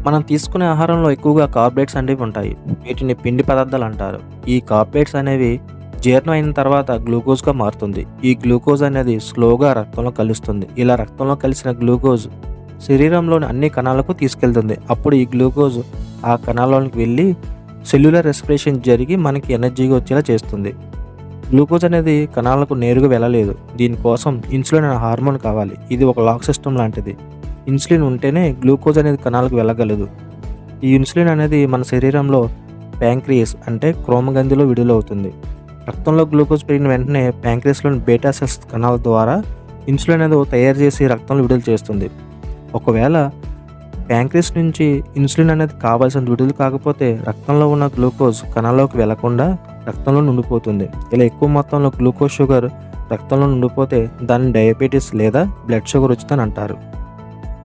మనం తీసుకునే ఆహారంలో ఎక్కువగా కార్బోహైడ్రేట్స్ అనేవి ఉంటాయి. వీటిని పిండి పదార్థాలు అంటారు. ఈ కార్బోహైడ్రేట్స్ అనేవి జీర్ణం అయిన తర్వాత గ్లూకోజ్‌గా మారుతుంది. ఈ గ్లూకోజ్ అనేది స్లోగా రక్తంలో కలుస్తుంది. ఇలా రక్తంలో కలిసిన గ్లూకోజ్ శరీరంలోని అన్ని కణాలకు తీసుకెళ్తుంది. అప్పుడు ఈ గ్లూకోజ్ ఆ కణాల్లోనికి వెళ్ళి సెల్యులార్ రెస్పిరేషన్ జరిగి మనకి ఎనర్జీగా వచ్చేలా చేస్తుంది. గ్లూకోజ్ అనేది కణాలకు నేరుగా వెళ్ళలేదు. దీనికోసం ఇన్సులిన్ అనే హార్మోన్ కావాలి. ఇది ఒక లాక్ సిస్టమ్ లాంటిది. ఇన్సులిన్ ఉంటేనే గ్లూకోజ్ అనేది కణాలకు వెళ్ళగలదు. ఈ ఇన్సులిన్ అనేది మన శరీరంలో ప్యాంక్రియాస్ అంటే క్రోమగంధిలో విడుదలవుతుంది. రక్తంలో గ్లూకోజ్ పెరిగిన వెంటనే ప్యాంక్రియాస్లోని బీటా సెల్స్ కణాల ద్వారా ఇన్సులిన్ అనేది తయారు చేసి రక్తంలో విడుదల చేస్తుంది. ఒకవేళ ప్యాంక్రియాస్ నుంచి ఇన్సులిన్ అనేది కావాల్సినంత విడుదల కాకపోతే రక్తంలో ఉన్న గ్లూకోజ్ కణాల్లోకి వెళ్లకుండా రక్తంలో ఉండిపోతుంది. ఇలా ఎక్కువ మొత్తంలో గ్లూకోజ్ షుగర్ రక్తంలో ఉండిపోతే దాన్ని డయాబెటీస్ లేదా బ్లడ్ షుగర్ వచ్చిందని అంటారు.